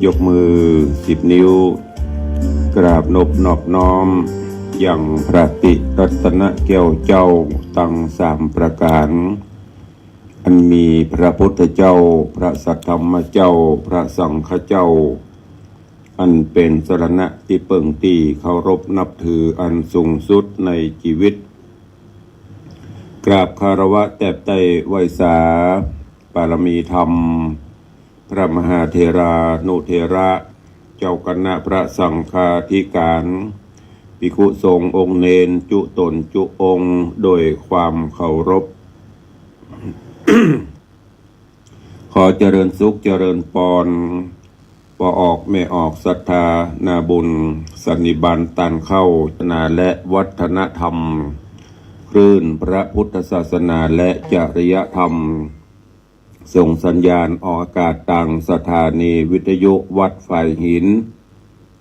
ยกมือ10 นิ้วกราบนอบน้อมอย่างพระติรัตนแก้วเจ้าตั้ง3 ประการอันมีพระพุทธเจ้าพระสัทธรรมเจ้าพระสังฆเจ้าอันเป็นสรณะที่เปิ่งตีเคารพนับถืออันสูงสุดในชีวิตกราบคารวะแตบไต้ไหว้สาปารมีธรรมพระมหาเถรานุเถระเจ้าคณะพระสังฆาธิการภิกขุสงฆ์องค์เนนจุตนจุองค์โดยความเคารพ ขอเจริญสุขเจริญปอนปออกไม่ออกศรัทธานาบุญสันนิบาตตันเข้านาและวัฒนธรรมคลื่นพระพุทธศาสนาและจริยธรรมส่งสัญญาณออกอากาศต่างสถานีวิทยุวัดฝ่ายหิน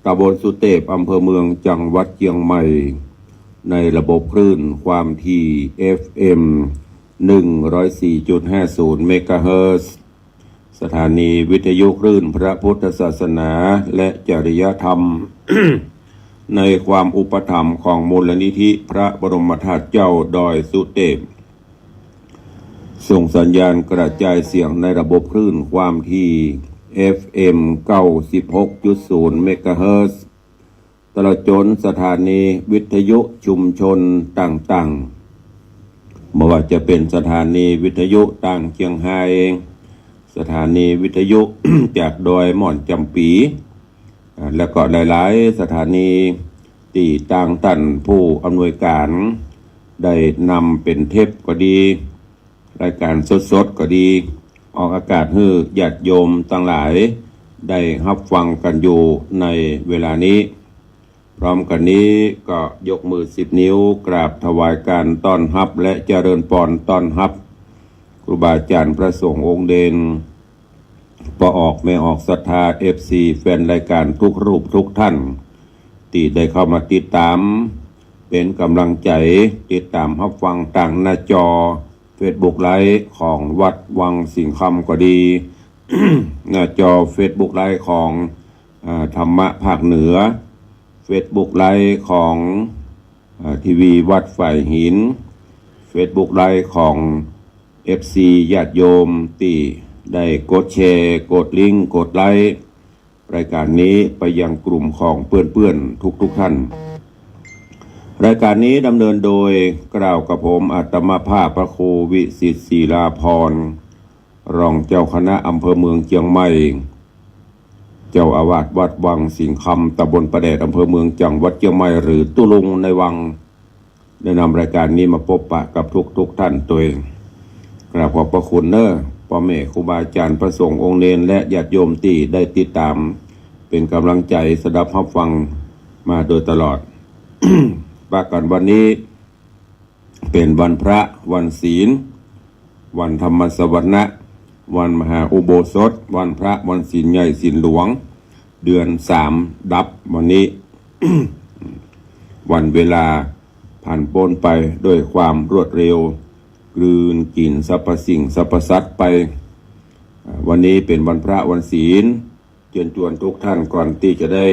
ตำบลสุเทพอำเภอเมืองจังหวัดเชียงใหม่ในระบบคลื่นความถี่ FM 104.50 เมกะเฮิรตซ์สถานีวิทยุคลื่นพระพุทธศาสนาและจริยธรรม ในความอุปถัมภ์ของมูลนิธิพระบรมธาตุเจ้าดอยสุเทพส่งสัญญาณกระจายเสียงในระบบคลื่นความถี่ FM 96.0 เมกะเฮิรตซ์ตลอดจนสถานีวิทยุชุมชนต่างๆไม่ว่าจะเป็นสถานีวิทยุต่างเชียงไฮ้สถานีวิทยุ จากดอยหม่อนจำปีแล้วก็หลายๆสถานีที่ต่างท่านผู้อำนวยการได้นำเป็นเทปก็ดีรายการสดๆก็ดีออกอากาศให้ญาติโยมทั้งหลายได้รับฟังกันอยู่ในเวลานี้พร้อมกันนี้ก็ยกมือ10 นิ้วกราบถวายการต้อนรับและเจริญพรต้อนรับครูบาอาจารย์พระสงฆ์องค์เด่นปออกไม่ออกศรัทธา FC แฟนรายการทุกรูปทุกท่านที่ได้เข้ามาติดตามเป็นกำลังใจติดตามรับฟังต่างหน้าจอ Facebook ไลฟ์ของวัดวังสิงห์คำก็ดี หน้าจอ Facebook ไลฟ์ของธรรมะภาคเหนือ Facebook ไลฟ์ของทีวีวัดฝ่ายหิน Facebook ไลฟ์ของ FC ญาติโยมที่ได้กดแชร์กดลิงก์กดไลค์รายการนี้ไปยังกลุ่มของเพื่อนๆทุกท่านรายการนี้ดำเนินโดยกล่าวกับผมอาตมาภาพพระครูวิสิทธิ์ศิลาภรณ์รองเจ้าคณะอำเภอเมืองเชียงใหม่เจ้าอาวาสวัดวังสิงห์คำตำบลประแดดอำเภอเมืองจังหวัดเชียงใหม่หรือตุลุงในวังได้นำรายการนี้มาพบปะกับทุกท่านตัวเองกราบขอบพระคุณเนอะพ่อแม่ครูบาอาจารย์พระสงฆ์องค์เนรและญาติโยมที่ได้ติดตามเป็นกำลังใจสดับรับฟังมาโดยตลอด ว่ากันวันนี้เป็นวันพระวันศีลวันธรรมสวรรค์วันมหาอุโบสถวันพระวันศีลใหญ่ศีลหลวงเดือน3ดับวันนี้ วันเวลาผ่านพ้นไปด้วยความรวดเร็วกลืนกินสรรพสิ่งสรรพสัตว์ไปวันนี้เป็นวันพระวันศีลเชิญชวนทุกท่านก่อนที่จะได้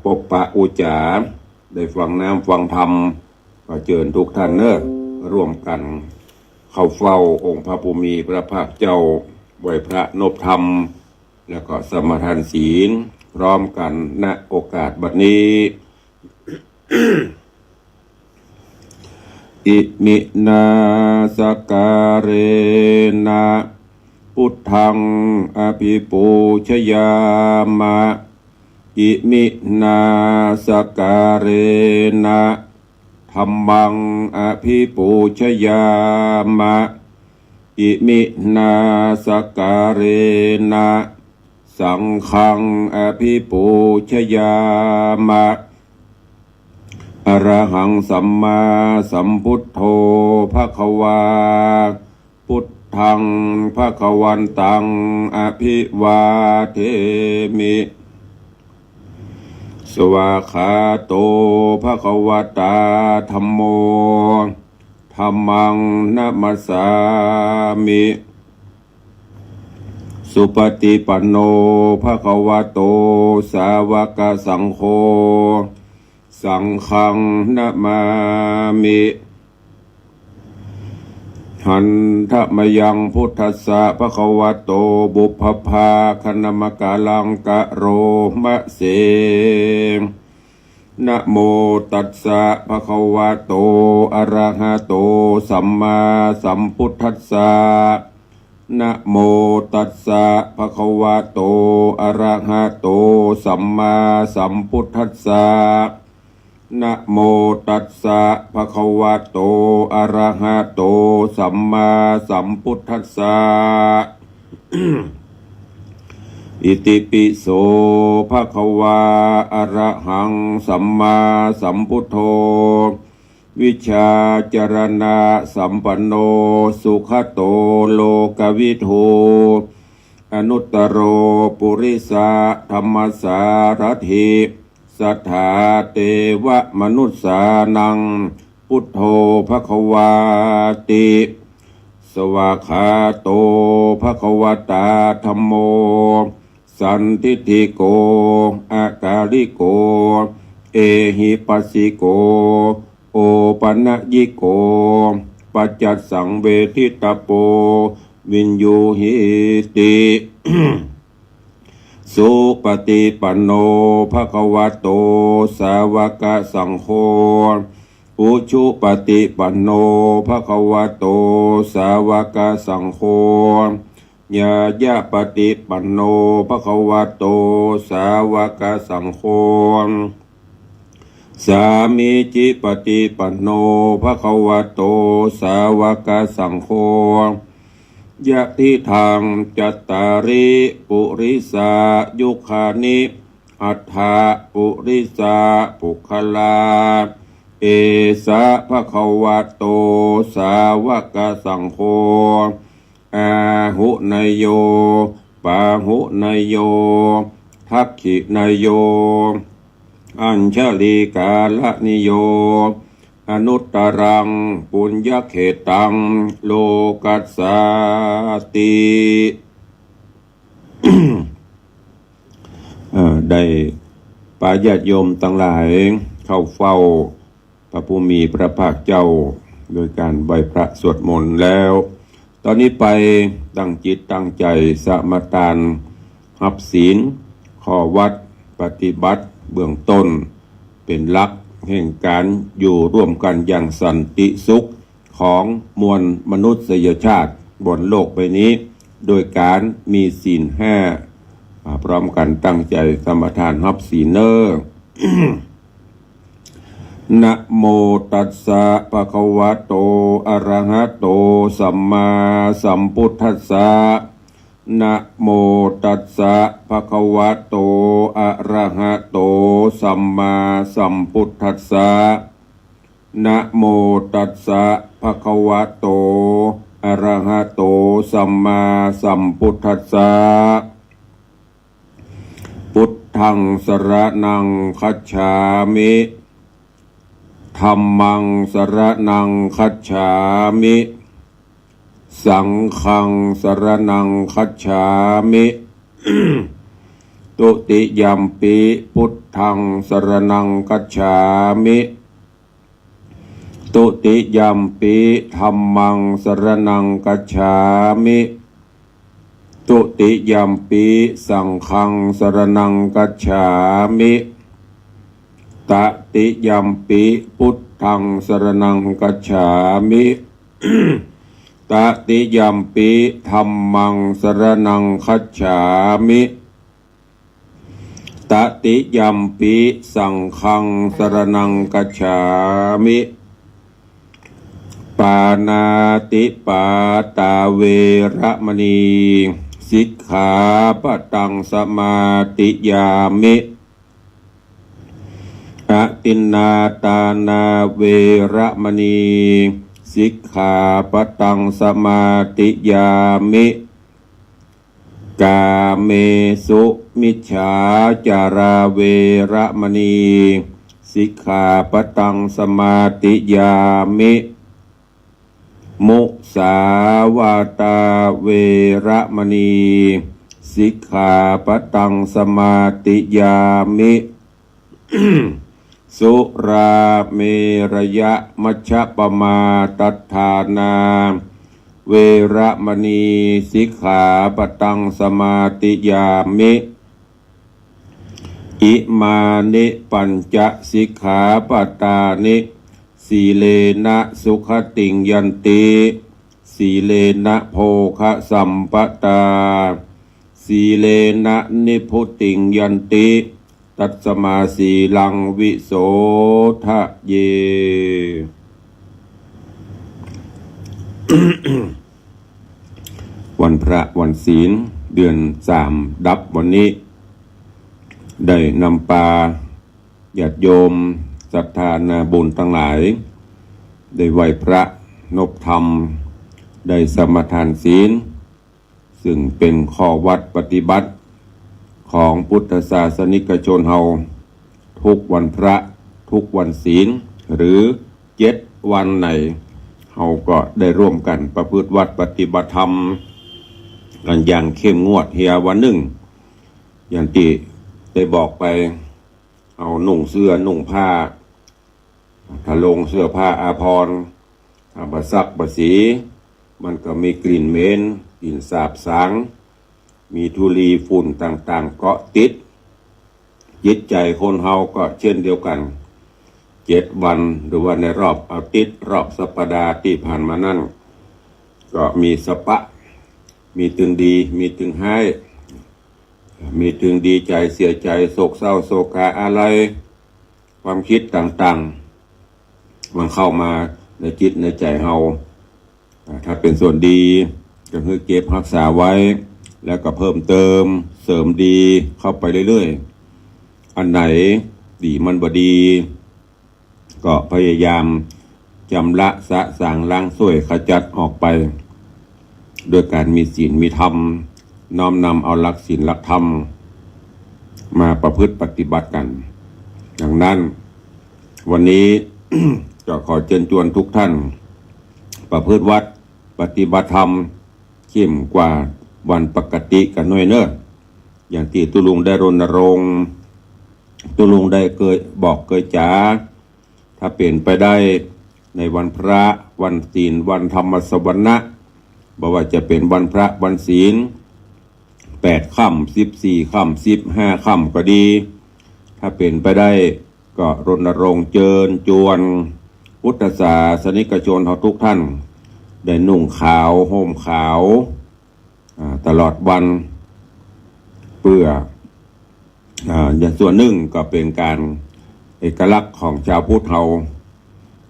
พบปะอุจจาได้ฟังน้ำฟังธรรมก็เชิญทุกท่านเนอะร่วมกันเข้าเฝ้าองค์พระภูมิพระภาคเจ้าไหว้พระนพธรรมแล้วก็สมาทานศีลพร้อมกันณโอกาสบัดนี้ อิมินาสการเรนะพุทธังอภิปูชยามะอิมินาสการเรนะธัมมังอภิปูชยามะอิมินาสการเรนะสังฆังอภิปูชยามะอรหังสัมมาสัมพุทโธภควาพุทธังภควันตังอภิวาเทมิสวากขาโตภควตาธัมโมธัมมังนัมสสามิ สุปฏิปันโนภะคะวะโตสาวกสังโฆสังฆังนะมามิหันทะมยังพุทธัสสะภะคะวะโตบุพพาคณมกาลังกะโรมะเสนะโมตัสสะภะคะวะโตอะระหะโตสัมมาสัมพุทธัสสะนะโมตัสสะภะคะวะโตอะระหะโตสัมมาสัมพุทธัสสะนะโมตัสสะภะคะวะโตอะระหะโตสัมมาสัมพุทธัสสะ อิติปิโสภะคะวะอะระหังสัมมาสัมพุทโธวิชาจารณะสัมปันโนสุขโตโลกวิทูอนุตตโรปุริสะธรรมสารถิสัทธาเตวะมนุสสานังพุทโธภควาติสวากขาโตภควตาธัมโมสันทิฏฐิโกอากาลิโกเอหิปัสสิโกโอปัญญิโกปัจจัสสังเวทิตโปวินยูหิติ สุปฏิปันโนภะคะวะโตสาวกสังโฆอุชุปฏิปันโนภะคะวะโตสาวกสังโฆญาญาปฏิปันโนภะคะวะโตสาวกสังโฆสามีจิปฏิปันโนภะคะวะโตสาวกสังโฆยะทิทางจัตตาริปุริสายุคานิอัฏฐาปุริสาปุคลาเอสะภะคะวะโตสาวกสังโฆอาหุนยโยปาหุนยโยทักขินยโยอัญชลีกาลนิโยอนุตตรังปุญญเขตังโลกัสสาติ ได้ปาญาติโยมทั้งหลายเข้าเฝ้าพระผู้มีพระภาคเจ้าโดยการไหว้พระสวดมนต์แล้ว ตอนนี้ไปตั้งจิตตั้งใจสมาทานรับศีลข้อวัดปฏิบัติเบื้องต้นเป็นหลักแห่งการอยู่ร่วมกันอย่างสันติสุขของมวลมนุษยชาติบนโลกใบนี้โดยการมีศีลห้าพร้อมกันตั้งใจสมาทานรับศีลเนอ นะโมตัสสะภะคะวะโตอะระหะโตสัมมาสัมพุทธัสสะนะโมตัสสะภะคะวะโตอะระหะโตสัมมาสัมพุทธัสสะนะโมตัสสะภะคะวะโตอะระหะโตสัมมาสัมพุทธัสสะพุทธังสรณังคัจฉามิธัมมังสรณังคัจฉามิสังฆังสรณังคัจฉามิ ตุติยัมปิพุทธังสรณังคัจฉามิตุติยัมปิธัมมังสรณังคัจฉามิตุติยัมปิสังฆังสรณังคัจฉามิตติยัมปิพุทธังสรณังคัจฉามิ ตติยัมปิธัมมังสรณังคัจฉามิตติยัมปิสังฆังสรณังคัจฉามิปานาติปาตาเวระมณีสิกขาปะตังสมาติยามิอะตินนาตานาเวระมณีสิกขาปะตังสมาติยามิกาเมสุมิจฉาจาราเวระมณีสิกขาปะตังสมาติยามิมุสาวาตาเวระมณี สิกขาปะตังสมาติยามิ สุราเมรยะมัชฌปมาตัฏฐานาเวระมณีสิกขาปะตังสมาติยามิอิมานิปัญจสิกขาปตานิสีเลนะสุขติงยันติสีเลนะโภคะสัมปตาสีเลนะนิพุติงยันติตัสมาสีลังวิโสทะเย วันพระวันศีลเดือน3ดับวันนี้ได้นำปาญาติโยมศรัทธานาบุญทั้งหลายได้ไหว้พระนบธรรมได้สมทานศีลซึ่งเป็นข้อวัดปฏิบัติของพุทธศาสนิกชนเฮาทุกวันพระทุกวันศีลหรือ7 วันไหนเฮาก็ได้ร่วมกันประพฤติวัดปฏิบัติธรรมกันอย่างเข้มงวดเฮียวันหนึ่งอย่างที่ได้บอกไปเอานุ่งเสื้อนุ่งผ้าทะลงเสื้อผ้าอาภรณ์บะซักบะสีมันก็มีกลิ่นเหม็นกลิ่นสาบสางมีธุลีฝุ่นต่างๆเกาะติดจิตใจคนเฮาก็เช่นเดียวกัน7 วันหรือว่าในรอบอาทิตย์รอบสัปดาห์ที่ผ่านมานั่นก็มีสปะมีตึงดีมีตึงให้มีตึงดีใจเสียใจโศกเศร้าโศกาอะไรความคิดต่างๆมันเข้ามาในจิตในใจเฮาถ้าเป็นส่วนดีก็คือเก็บรักษาไว้แล้วก็เพิ่มเติมเสริมดีเข้าไปเรื่อยๆอันไหนดีมันบ่ดีก็พยายามจำละสะสางล้างส่วยขจัดออกไปด้วยการมีศีลมีธรรมน้อมนำเอาหลักศีลหลักธรรมมาประพฤติปฏิบัติกันดังนั้นวันนี้ ก็ขอเชิญชวนทุกท่านประพฤติวัดปฏิบัติธรรมเข้มกว่าวันปกติกันหน่อยเนอะอย่างที่ตุลุงได้รณรงค์ตุลุงได้เคยบอกเคยจ๋าถ้าเปลี่ยนไปได้ในวันพระวันศีลวันธรรมสวรรณะบอกว่าจะเป็นวันพระวันศีล8 ค่ำ14 ค่ำ15 ค่ำก็ดีถ้าเป็นไปได้ก็รณรงค์เชิญชวนพุทธศาสนิกชนทุกท่านได้นุ่งขาวห่มขาวตลอดวันเพื่ออย่างส่วนหนึ่งก็เป็นการเอกลักษณ์ของชาวพุทธเฮา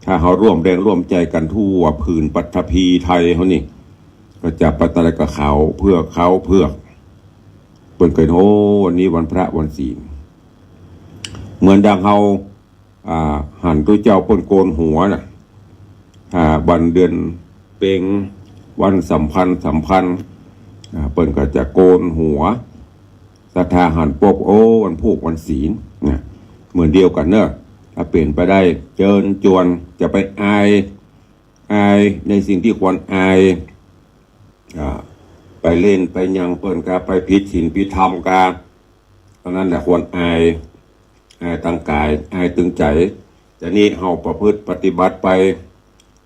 ถ้าเขาร่วมแรงร่วมใจกันทั่วผืนปัทภีไทยเขานี่ก็จะปฏิบัติกับเขาเพื่อเปิดเกิดโอ้วันนี้วันพระวันศีลเหมือนดังเขาหันตัวเจ้าปนโกนหัวน่ะวันเดือนเพ็ญวันสำคัญเปิดก็จะโกนหัวศรัทธาหันปกโอ้วันพูกวันศีลเนี่ยเหมือนเดียวกันเนอะถ้าเปลี่ยนไปได้เชิญชวนจะไปอายในสิ่งที่ควรอายไปเล่นไปยังเปิ่นกาไปผิดศีลผิดธรรมกาตอนนั้นแหละควรอายตั้งกายอายตึงใจแต่นี่เฮาประพฤติปฏิบัติไป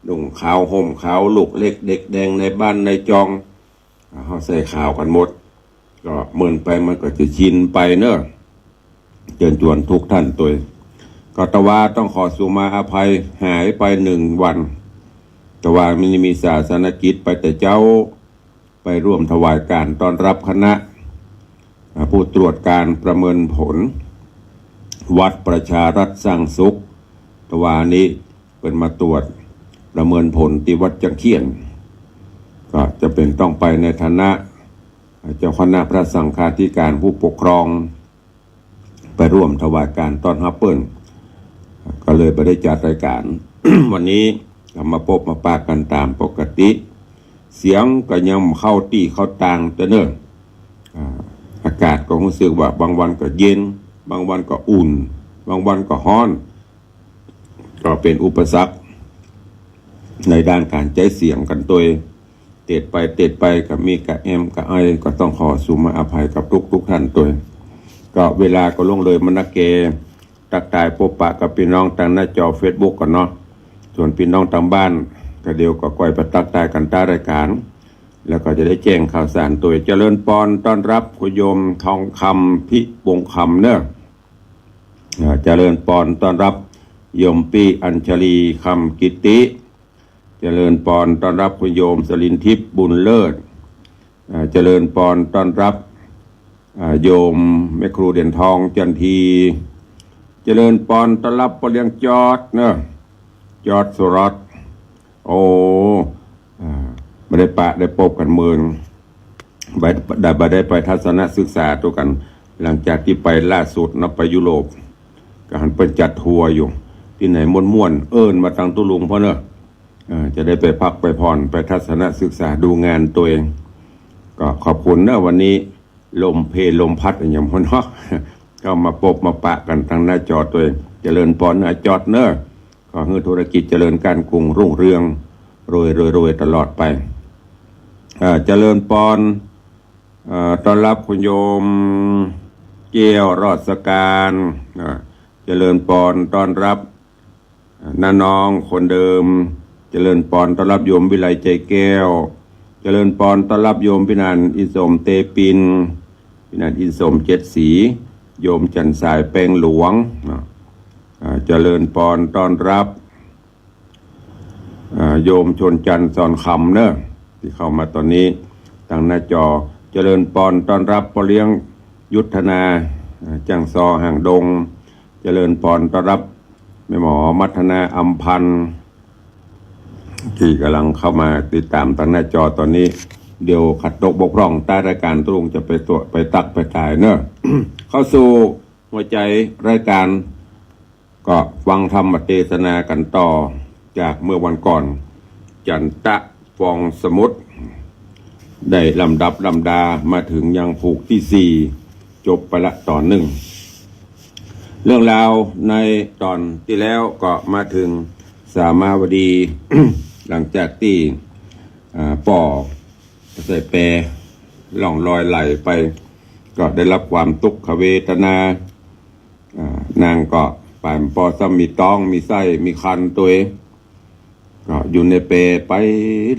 นุ่งขาวห่มขาวลูกเล็กเด็กแดงในบ้านในจองเฮาใส่ขาวกันหมดก็เหมือนไปมันก็จะชินไปเนอะเชิญชวนทุกท่านตัวก็ตะวาต้องขอสุมาอภัยหายไป1 วันตะวามันมีศาสนกิจไปแต่เจ้าไปร่วมถวายการต้อนรับคณะผู้ตรวจการประเมินผลวัดประชารัฐสร้างสุขตะวานี้เป็นมาตรวจประเมินผลที่วัดจังเขียนก็จะเป็นต้องไปในฐานะเจ้าคณะพระสังฆาธิการผู้ปกครองไปร่วมถวายการต้อนรับเปิ้ลก็เลยไปได้จัดรายการ วันนี้มาพบมาปากันตามปกติเสียงก็ยังเข้าตีเข้าต่างแต่เนิ่นอากาศก็รู้สึกว่าบางวันก็เย็นบางวันก็อุ่นบางวันก็ร้อนก็เป็นอุปสรรคในด้านการใช้เสียงกันตัว เต็ดไปกับมีกะแอมกะไอก็ต้องขอสุมาอภัยกับทุกท่านตัวก็เวลาก็ล่วงเลยมันนักเกตักตายพบปะกับพี่น้องทางหน้าจอ Facebook ก่อนเนาะส่วนพี่น้องทางบ้านก็เดี๋ยวก็ก่อยไปตักตายกันใต้รายการแล้วก็จะได้แจ้งข่าวสารตัวเจริญปอนต้อนรับคุณโยมทองคำพิวงคำเนอะเจริญปอนต้อนรับโยมปีอัญชลีคำกิติเจริญปอนต้อนรับคุณโยมสลินทิพย์บุญเลิศเจริญปอนต้อนรับโยมแม่ครูเด่นทองจันทีเจริญปอนต้อนรับปเลียงจอดเนอะจอดสุรัตน์โอ้ไม่ได้ปะได้พบกันเมืองได้ไปทัศนศึกษาตัวกันหลังจากที่ไปล่าสุดนะไปยุโรปก็หันเป็นจัดทัวร์อยู่ที่ไหนม่วนเอิญมาทางตุลุงเพราะเนอะจะได้ไปพักไปผ่อนไปทัศนศึกษาดูงานตัวเองก็ขอบคุณนะวันนี้ลมเพลมพัดอย่างพอเนาะก็มาพบมาปะกันทางหน้าจอตัวเองเจริญปอนจอดเนอะขอให้ธุรกิจเจริญการกรุงรุ่งเรืองรวยตลอดไปเจริญปอนต้อนรับคุณโยมเกี่ยวรอดสการเจริญปอนต้อนรับน้าน้องคนเดิมเจริญปอนต้อนรับโยมวิไลใจแก้วเจริญปอนต้อนรับโยมพินันอินสมเตปินพินันอินสมเจ็ดสีโยมจันสายแปลงหลวงเจริญปอนต้อนรับโยมชนจันทร์สอนคำเนอะที่เข้ามาตอนนี้ทางหน้าจอเจริญปอนต้อนรับปเลี้ยงยุทธนาจังซอห่างดงเจริญปอนต้อนรับแม่หมอมัทนาอัมพันธ์ที่กำลังเข้ามาติดตามทางหน้าจอตอนนี้เดี๋ยวขัดตกบกพร่องใต้รายการตรงจะไปตัวไปตักไปถ่ายเนอะ เข้าสู่หัวใจรายการก็ฟังธรรมเทศนากันต่อจากเมื่อวันก่อนจันทะฟองสมุทรได้ลำดามาถึงยังผูกที่สี่จบไปละตอนหนึ่งเรื่องราวในตอนที่แล้วก็มาถึงสามาวดี หลังจากที่ป่อใส่แปรล่องลอยไหลไปก็ได้รับความทุกขเวทนานางก็ป่านปอซ้ำมีต้องมีไส้มีคันตัวเองก็อยู่ในเปไป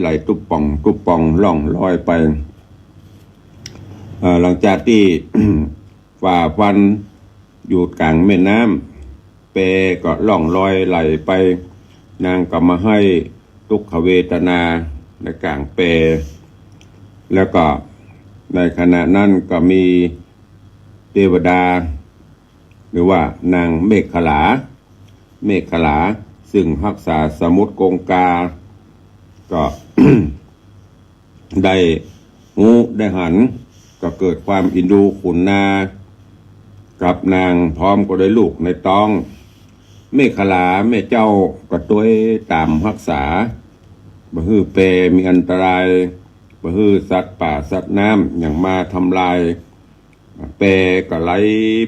ไหลตุบป่องล่องลอยไปหลังจากที่ ฝ่าฟันอยู่กลางแม่น้ำเปก็ล่องลอยไหลไปนางก็มาให้ทุกขเวทนาในกลางเปแล้วก็ในขณะนั้นก็มีเทวดาหรือว่านางเมฆขลาซึ่งรักษาสมุทรกงกาก็ ได้หูได้หันก็เกิดความอินดูขุนนากับนางพร้อมก็ได้ลูกในต้องเมฆขลาแม่เจ้าก็ตัวตามรักษาบ่ฮื้อเปมีอันตรายบ่ฮื้อสัตว์ป่าสัตว์น้ำอย่างมาทำลายเปก็ไหล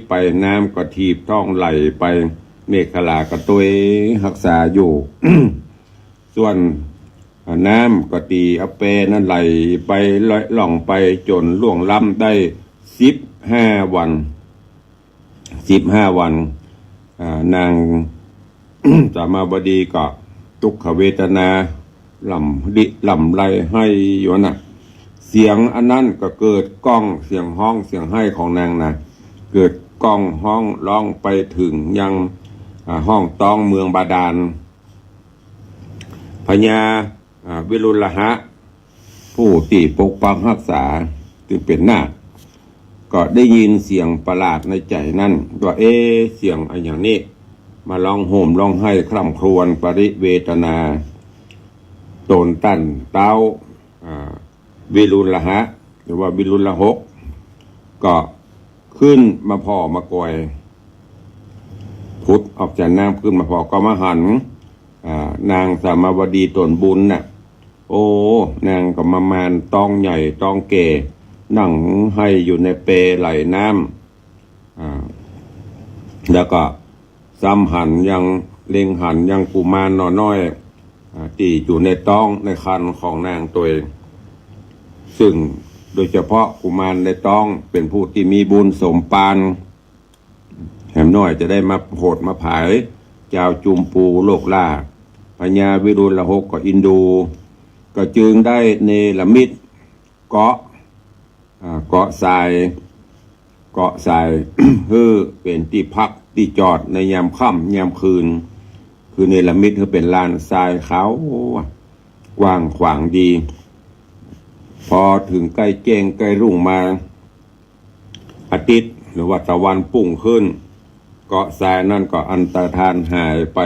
ไปน้ำก็ทีบท้องไหลไปเมฆขลาก็ตัวรักษาอยู่ ส่วนน้ำก็ตีเอาเปนั่นไหลไปล่องไปจนล่วงล้ำได้15 วันนาง สามาบดีก็ทุกขเวทนาลำไรให้อยู่นะเสียงอันนั้นก็เกิดก้องเสียงห้องเสียงให้ของนางนะเกิดก้องห้องร้องไปถึงยังห้องต้องเมืองบาดาลพญาวิรุฬหะผู้ที่ปกปักรักษาจึงเป็นนาคก็ได้ยินเสียงประหลาดในใจนั่นว่าเสียงอะไรอย่างนี้มาร้องโห่มร้องไห้คร่ำครวญปริเวทนาโตนตันเต้าวิรุฬหะหรือว่าวิรุฬหกก็ขึ้นมาพ่อมากอยพุทธออกจากน้ำขึ้นมาพ่อก็มาหันนางสามาวดีตนบุญน่ะโอ้นางก็มามานต้องใหญ่ต้องเก่นั่งให้อยู่ในเปไหลน้ำแล้วก็ซ้ำหันยังเล็งหันยังกุมารนอน้อยที่อยู่ในต้องในคันของนางตัวเอง ซึ่งโดยเฉพาะกุมารในต้องเป็นผู้ที่มีบุญสมปานแหมน้อยจะได้มาโหดมาผายเจ้าจุมปูโลกล่าพญาวิรุฬหกก็อินดูก็จึงได้เนรมิตเกาะทราย เป็นที่พักที่จอดในยามค่ำยามคืนคือเนรมิตคือเป็นลานทรายขาวกว้างขวางดี พอถึงใกล้แจ้งใกล้รุ่งมาอาทิตย์หรือว่าตะวันปุ่งขึ้นเกาะทรายนั่นก็อันตรธานหายไป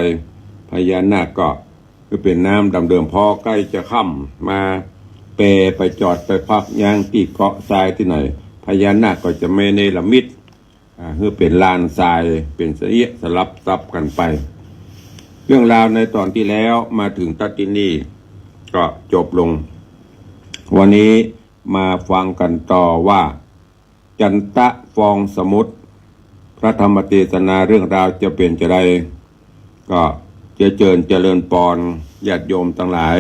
พญานาคก็คือเป็นน้ำดำเดิมพอใกล้จะค่ำมาไปจอดไปพักย่างที่เกาะทรายที่ไหนพญานาคก็จะไม่เนรมิตคือเป็นลานทรายเป็นเสียสลับซับกันไปเรื่องราวในตอนที่แล้วมาถึงตัดที่นี่ก็จบลงวันนี้มาฟังกันต่อว่าจันตะฟองสมุทรพระธรรมเทศนาเรื่องราวจะเป็นจะไรก็เจริญปอนญาติโยมทั้งหลาย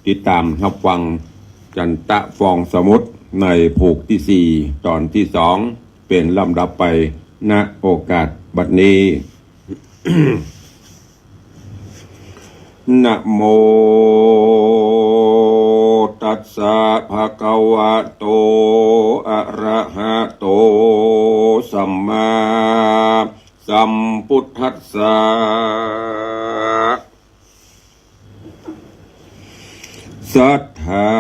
ติดตามรับฟังจันตะฟองสมุทรในผูกที่ 4ตอนที่ 2เป็นลำดับไปณโอกาสบัดนี้ นะโมตัสสะภะคะวะโตอะระหะโตสัมมาสัมพุทธัสสะสัทธา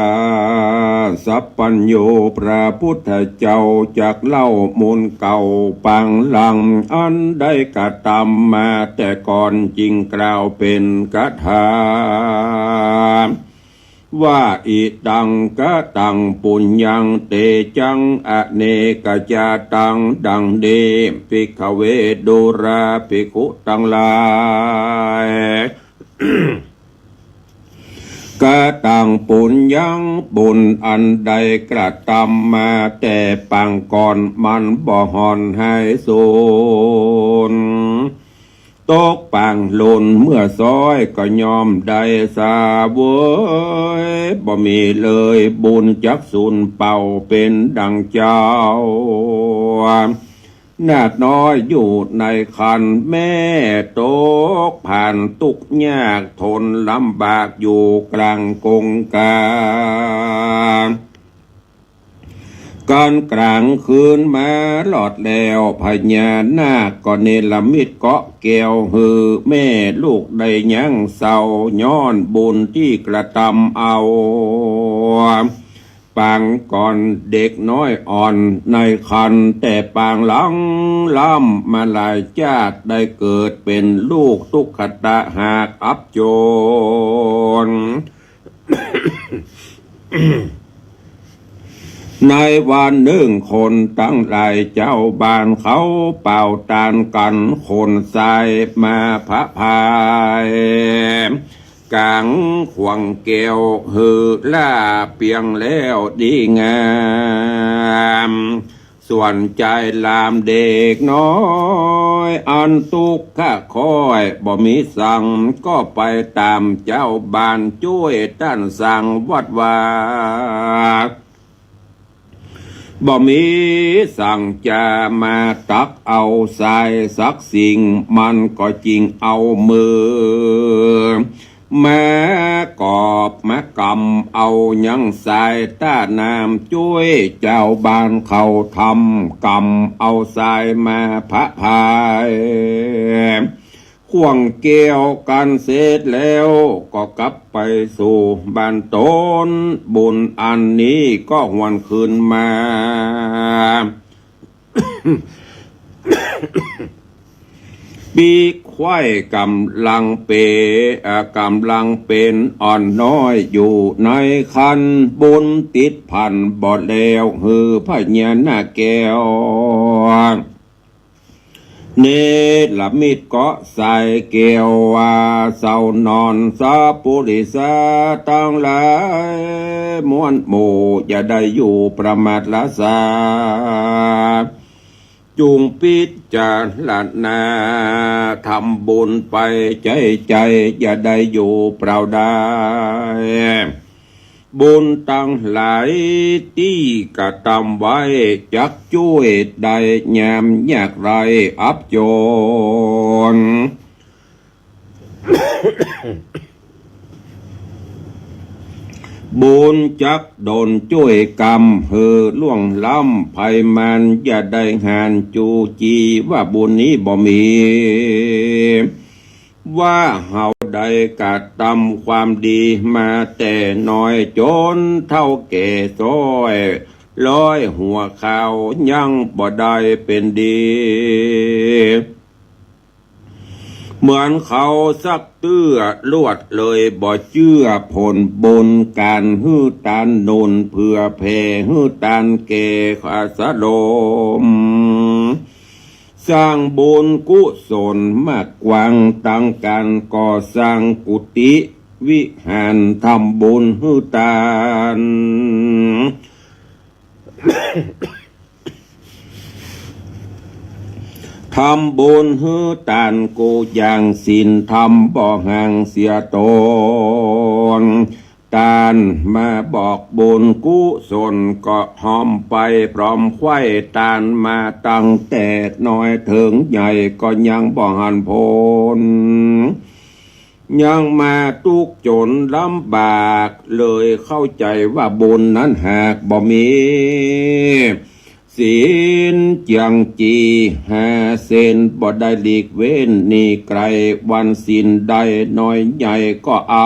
สัพพัญโยพระพุทธเจ้าจากเล่ามนต์เก่าปังหลังอันได้กระทำมาแต่ก่อนจริงกล่าวเป็นคาถาว่าอิตังกะตังปุญญังเตจังอเนกจาตังดังเดภิกขเวดุราภิกขุตังหลาย กะตังปุญญังบุญอันใดกระทำมาแต่ปังก่อนมันบ่หอนให้สูญตกปังหล่นเมื่อซ้อยก็ยอมได้สาเวยบ่มีเลยบุญจักสุนเป่าเป็นดังเจ้านาดน้อยอยู่ในคันแม่ตกผ่านทุกข์ยากทนลำบากอยู่กลางกงกการกลางคืนมาหลอดแล้วพญานาคก็เนรมิตเกาะแก้วหือแม่ลูกได้ยังเศร้าย้อนบุญที่กระทำเอาปางก่อนเด็กน้อยอ่อนในคันแต่ปางหลังล้ำมาหลายชาติได้เกิดเป็นลูกทุกขตะหากอับโจร ในวันหนึ่งคนตั้งหลายเจ้าบ้านเขาเป่าตานกันคนทรายมาพระพายกลางขวงแก้วหือล่าเปียงแล้วดีงามส่วนใจลามเด็กน้อยอันตุกข้าคอยบ่มีสั่งก็ไปตามเจ้าบ้านช่วยต้านสั่งวัดวาบ่มีสั่งจะมาตักเอาทรายสักสิ่งมันก็จริงเอามือแม่กอบแม่กำเอายังทรายต้าน้ำช่วยเจ้าบ้านเขาทำกำเอาทรายมาพระพายข่วงเกี่ยวกันเสร็จแล้วก็กลับไปสู่บ้านตนบุญอันนี้ก็หวนคืนมา ปีควายกำลังเป็นอ่อนน้อยอยู่ในคันบุญติดพันบ่แล้วฮือพญานาคแก้วเนรมิตเกาะใส่เกวว่าเศร้านอนสาปุริสาตั้งหลายมวลหมู่อย่าได้อยู่ประมาทละสาจุงพิจารณาทำบุญไปใจอย่าได้อยู่เปล่าได้ บุญตั้งหลายที่กระทำไว้จักช่วยได้ยามยากไรอับจน บุญจักโดนช่วยกรรมเฮือล่วงล้ำภัยมันอย่าได้หานจูจีว่าบุญนี้บ่มีว่าเฮาได้กระทำความดีมาแต่น้อยจนเท่าแก่ซอยร้อยหัวข่าวยังบ่ได้เป็นดีเหมือนเขาสักเตื้อลวดเลยบ่เชื่อผลบนการฮื้อตานโนนเพื่อแผ่ฮื้อตานเกขาสะโลมสร้างบุญกุศลมากกวางตั้งการก่อสร้างกุฏิวิหารทำบุญฮื้อตานทำบุญฮื้อตานกูอย่างศีลทำบ่ห่างเสียตนตานมาบอกบุญกุศลก็หอมไปพร้อมไข่ตานมาตั้งแต่น้อยถึงใหญ่ก็ยังบ่หันพ้นยังมาทุกข์จนลำบากเลยเข้าใจว่าบุญนั้นหากบ่มีศีลเจียงจี5 เซนบ่ได้หลีกเว้นนี่ไกลวันศีลใดน้อยใหญ่ก็เอ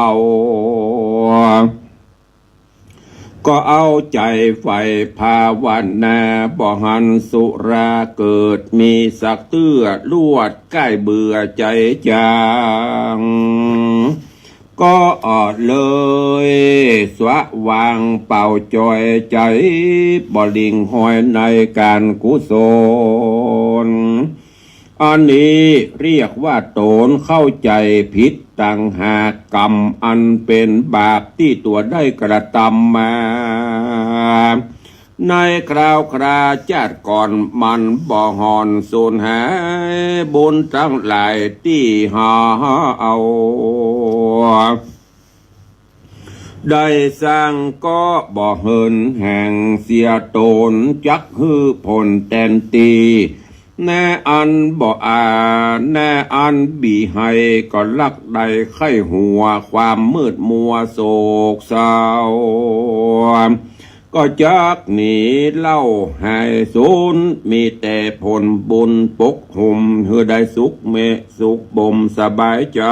าใจไฟภาวนาบ่หันสุราเกิดมีสักเตื้อลวดใกล้เบื่อใจจางก็อดเลยสวะวางเป่าจอยใจบ่ลิงหอยในการกุศลอันนี้เรียกว่าโตนเข้าใจผิดต่างหากกรรมอันเป็นบาปที่ตัวได้กระทำมาในคราวคราชาติก่อนมันบ่หอนสูญหายบุญทั้งหลายที่หาเอาได้สร้างก็บ่เหินแห่งเสียโตนจักฮือผลแตนตีแน่อันบ่แน่อันบีให้ก็ลักใดไข้หัวความมืดมัวโศกเศร้าก็จักหนีเล่าให้สูญมีแต่ผลบุญปกหุ่มเพื่อได้สุขเมสุขบ่มสบายใจ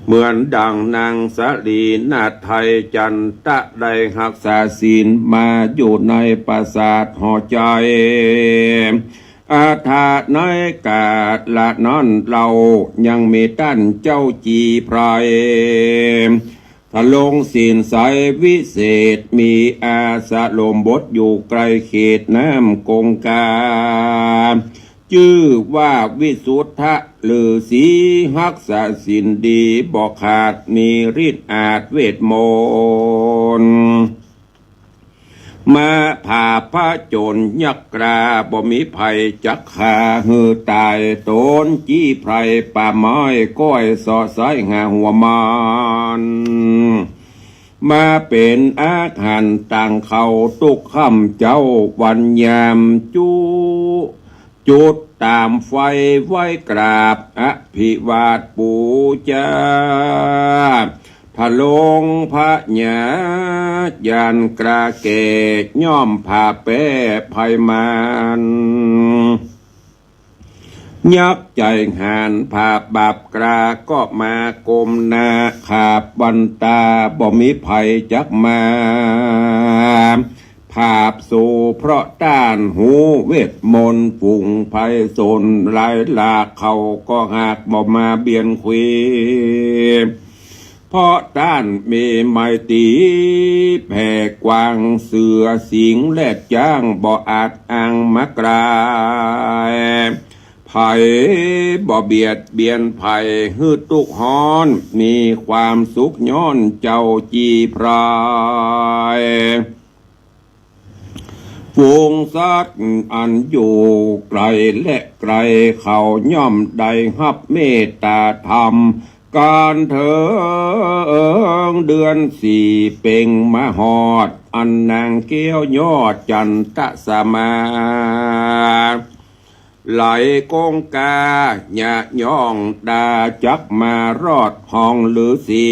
เหมือนดังนางสลีนาไทยจันตะได้หักษาศีลมาอยู่ในปราสาทหอใจอาถาในกาดละนั้นเรายังมีท่านเจ้าจีไพรทะลงศีลสายวิเศษมีอาสะลมบทอยู่ไกลเขตน้ำกงกาชื่อว่าวิสุทธะฤาษีหักษาศีลดีบ่ขาดมีฤทธิ์อาจเวทมนต์มาผ่าพระโจรยักกราบ่มีภัยจักขาหือตายโตนจี้ไพรป่าไม้ก้อยสอสายหาหัวมันมาเป็นอาหารต่างเขาตุกค่ำเจ้าวันยามจุดตามไฟไว้กราบอภิวาทปูจาทะลงพระญาญาณกระเกตย่อมผ่าแป้ภัยมันยักใจหานผาบาปกราก็มากมนาขาบบันตาบ่มีภัยจักมาภาพสู่เพราะต้านหูเวทมนต์ฝุ่งภัยโซนลายลาเขาก็หากบ่มาเบียนควีเพราะต้านมีไมตรีแผ่กว้างเสือสิงแลดจ้างบ่อาจอ้างมากรายภัยบ่เบียดเบียนภัยฮืดตุกฮอนมีความสุขย้อนเจ้าจีพรายฝูงสัตว์อันอยู่ไกลและไกลเขาย่อมได้รับเมตตาธรรม การเถิงเดือนสี่เป่งมาหอดอันนางเกี้ยวยอดจันทสมาไหลกงกาหยะย่องดาจักมารอดห้องหรือสี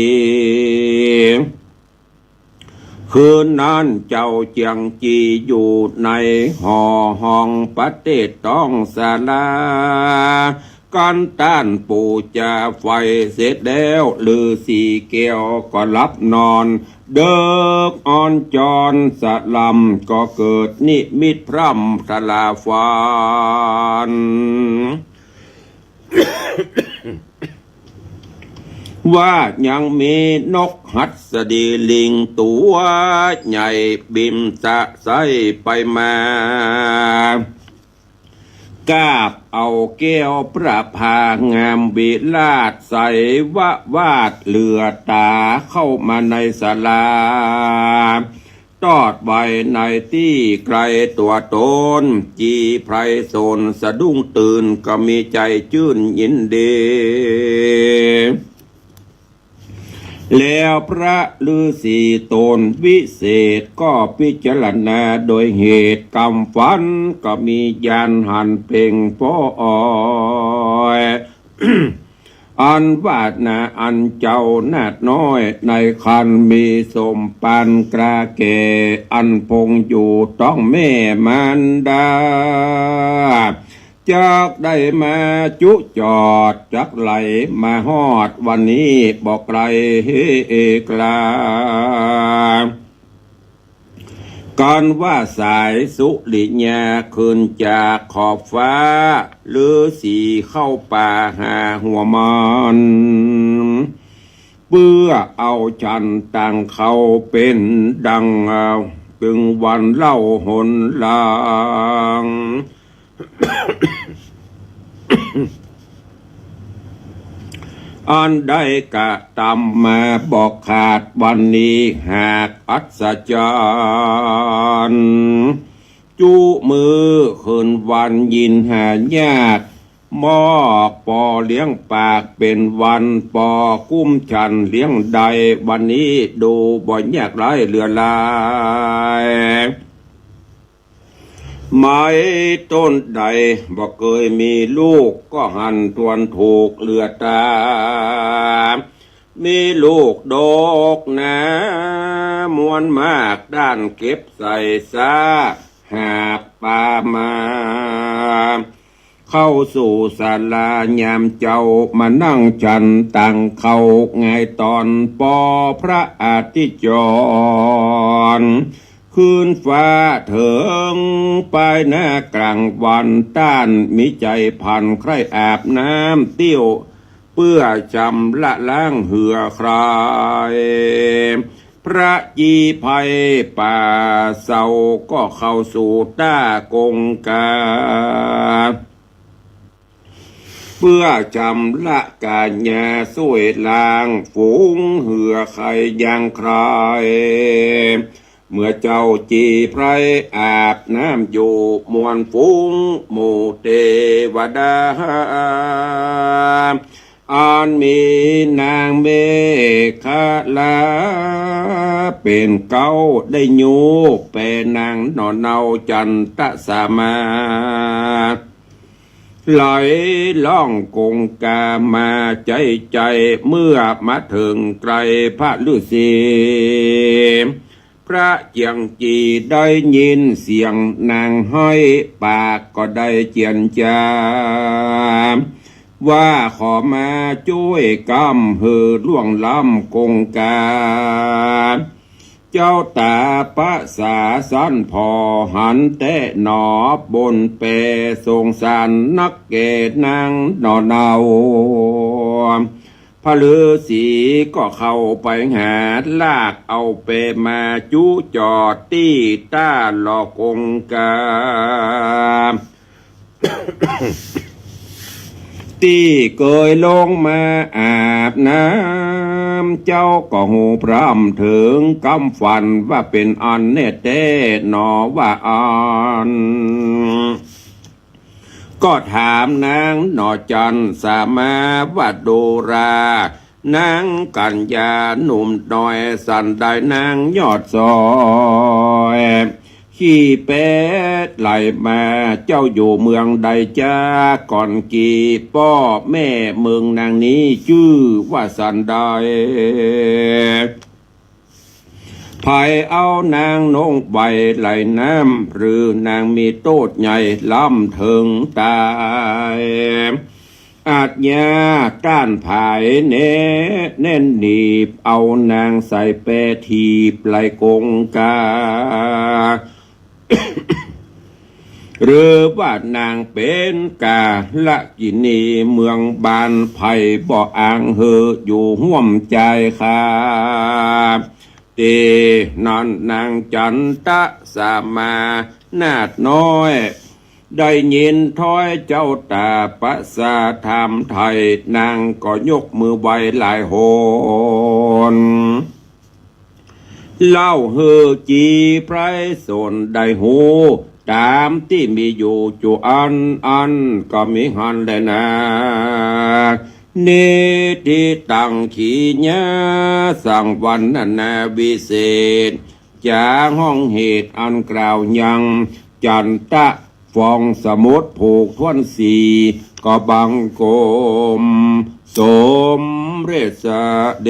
คืนนั้นเจ้าเจียงจีอยู่ในหอห้องปฏิต้องศาลากันต้านปู่จะไฟเสร็จแล้วลือสีเกียวก็รับนอนเดิกอ่อนจรสะลำก็เกิดนิมิตพร่ำสลาฟานว่ายังมีนกหัดสดีลิงตัวใหญ่บินสะไสไปมากาบเอาแก้วประพางามวิลาศใสวาดเหลือตาเข้ามาในศาลาตอดไว้ในที่ไกลตัวตนจีไพรโซนสะดุ้งตื่นก็มีใจชื่นยินดีแล้วพระฤาษีตนวิเศษก็พิจารณาโดยเหตุกรรมฝันก็มียานหันเพ่งป้อยอันวาดนาอันเจ้านาดน้อยในคันมีสมปันกระเกอันพงอยู่ต้องแม่มันดาจักได้มาจุจอดจักไหลมาฮอดวันนี้บอกไกลเอกลาการว่าสายสุริยาขึ้นจากขอบฟ้าหรือสีเข้าป่าหาหัวมันเพื่อเอาจันตังเขาเป็นดังตึงวันเล่าหนลางอันได้กะตำมาบอกขาดวันนี้หากอัศจรรย์จูมือคืนวันยินหายากมอกปอเลี้ยงปากเป็นวันปอกุ้มฉันเลี้ยงใดวันนี้ดูบ่ยากไรเรือลายไม้ต้นใดบ่เคยมีลูกก็หันทวนถูกเลือตามีลูกดอกนะมวนมากด้านเก็บใส่ซาหากปามาเข้าสู่ศาลายามเจ้ามานั่งจันตังเขาไงตอนปอพระอาทิตย์จรคืนฟ้าเถิงไปหน้ากลางวันต้านมิใจพันใครอาบน้ำเตี้ยวเพื่อจำละล้างเหือใครพระจีภัยป่าเศร้าก็เข้าสู่ต้ากงกาเพื่อจำละกาญาสวยลางฝูงเหือใครยังใครเมื่อเจ้าจีไพรอาบน้ำอยู่มวลฟุ้งหมู่เทวดาอันมีนางเมฆลาเป็นเก้าได้ยูเป็นนางนอนเนาจันทสามาไหลล่องกงกามาใจเมื่อมาถึงไกลพระฤาษีพระเจียงจีได้ยินเสียงนางห้อยปากก็ได้เจียนจาว่าขอมาช่วยกำเฮือล่วงล้ำกงกาเจ้าตาปะสาสันพอหันแต่หนอบนเปทรงสารนักเกตนางนอเนาพระฤาษีก็เข้าไปหาลากเอาเปมาจุจอดที่ต้าหลอกงกาที่เคยลงมาอาบน้ำเจ้าก็หูพร่ำถึงกำฝันว่าเป็นอันเนตเต้หนอว่าอันก็ถามนางหนอจันสามาว่าโดรา นางกัญญาหนุ่มน้อยสันได้นางยอดซอยขี้เป็ดไหลมาเจ้าอยู่เมืองใดจ้าก่อนกี่พ่อแม่เมืองนางนี้ชื่อว่าสันได้ไผเอานางนงใบไหลน้ำหรือนางมีโตดใหญ่ล้ำถึงตายอาจยาก้านผายเน่นหนีบเอานางใส่เปทีบไหลกงกา หรือว่านางเป็นกาละกินีเมืองบานไผ่บ่ออ่างเฮออยู่ห่วมใจค่ะเตนันนางจันตะสามานาดน้อยได้ยินถ้อยเจ้าตาภาษาธรรมไทยนางก็ยกมือไหวหลายโหนเล่าเฮอจีไพรสนได้หูตามที่มีอยู่จูอันก็มีหันเลยนะนิติตังขีญาสังวันนาวิเศษจากห้องเหตุอันกล่าวยังจันตะฟองสมุดผูกทวนสีก็บังโกมสมเรศเด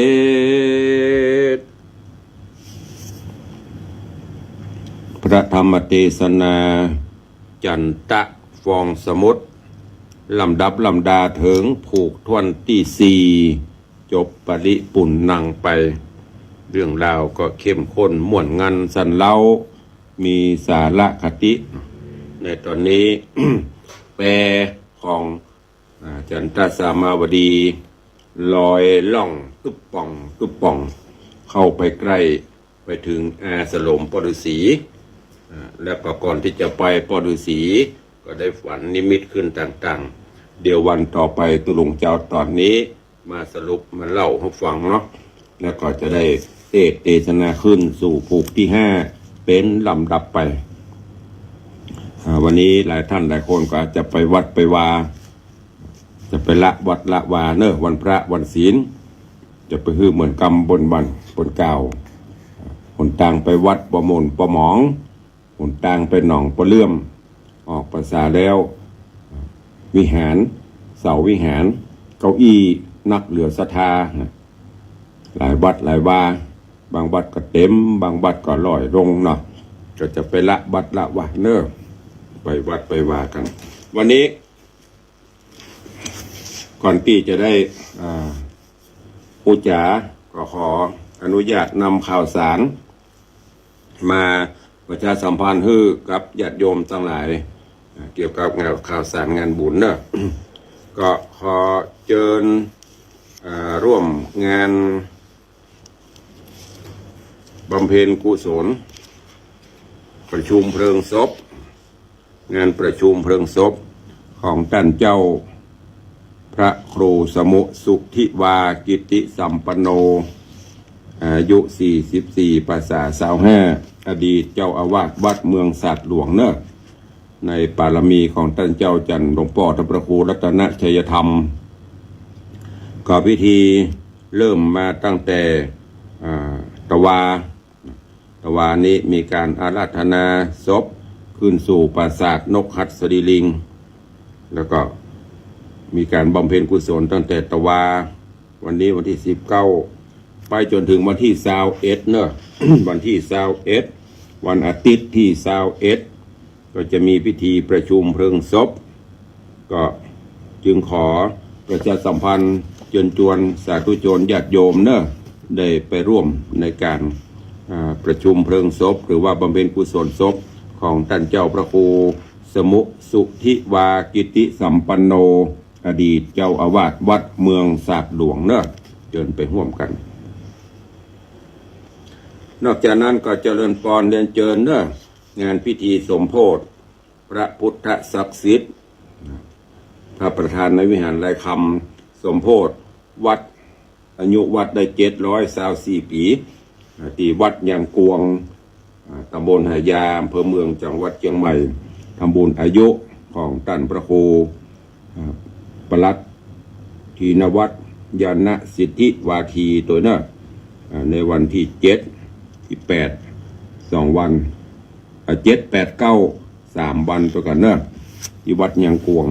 ชพระธรรมเทศนาจันตะฟองสมุดลำดับลำดาถึงผูกทวนที่สี่จบปริปุ่นนังไปเรื่องราวก็เข้มข้นม่วนงันสันเล่ามีสาระคติในตอนนี้ แปลของจันทสามาวดีลอยล่องตึบป่องเข้าไปใกล้ไปถึงอาสลมปฤษีแล้วก็ก่อนที่จะไปปฤษีก็ได้ฝันนิมิตขึ้นต่างๆเดี๋ยววันต่อไปตุลุงเจ้าตอนนี้มาสรุปมาเล่าให้ฟังเนาะแล้วก็จะได้เทศนาขึ้นสู่ภูกที่ห้าเป็นลำดับไปวันนี้หลายท่านหลายคนก็จะไปวัดไปวาจะไปละวัดละวาเนอะวันพระวันศีลจะไปฮื้อเหมือนกำบนเก่าหนทางไปวัดประมนประหมองหนทางไปหนองประเลื่อมออกภาษาแล้ววิหารเสาวิหารเก้าอี้นักเหลือศรัทธาหลายวัดหลายวาบางวัดก็เต็มบางวัดก็ลอยลงเนาะก็จะไปละวัดละวาเนอะไปวัดไปวากัน วันนี้ก่อนที่จะได้อุจาก็ขออนุญาตนำข่าวสารมาประชาสัมพันธ์ให้กับญาติโยมทั้งหลายเกี่ยวกับงานข่าวสารงานบุญเนอะ ก็ขอเชิญร่วมงานบำเพ็ญกุศลประชุมเพลิงศพงานประชุมเพลิงศพของท่านเจ้าพระครูสมุสุทธิวากิติสัมปันโนอายุ44 ภาษา25อดีตเจ้าอาวาสวัดเมืองสัตว์หลวงเนอะในปารมีของท่านเจ้าจันทร์หลวงพ่อท่านพระครูรัตนชัยธรรมก็พิธีเริ่มมาตั้งแต่ตะวานี้มีการอาราธนาศพขึ้นสู่ปราสาทนกหัสดีลิงแล้วก็มีการบำเพ็ญกุศลตั้งแต่ตะวาวันนี้วันที่19ไปจนถึงวันที่21เนอะ วันที่21วันอาทิตย์ที่21ก็จะมีพิธีประชุมเพลิงศพก็จึงขอประชาสัมพันธ์เชิญชวนสาธุชนญาติโยมเนอะได้ไปร่วมในการประชุมเพลิงศพหรือว่าบำเพ็ญกุศลศพของท่านเจ้าพระครูสมุสุทธิวากิติสัมปันโนอดีตเจ้าอาวาสวัดเมืองสาดหลวงเนอะเชิญไปร่วมกันนอกจากนั้นก็เจริญพรเรียนเชิญเนอะงานพิธีสมโภชพระพุทธศักดิ์สิทธิ์พระประธานในวิหารลายคำสมโภชวัดอายุวัดได้724 ปีที่วัดยางกวงตำบลหายาอำเภอเมืองจังหวัดเชียงใหม่ทำบุญอายุของท่านพระครูปลัดทีนวัตร ยานะสิทธิวาทีตัวเนอะในวันที่7ที่8 2 วัน7 8 9 3 วันตัวกันเนอะที่วัดยังกวง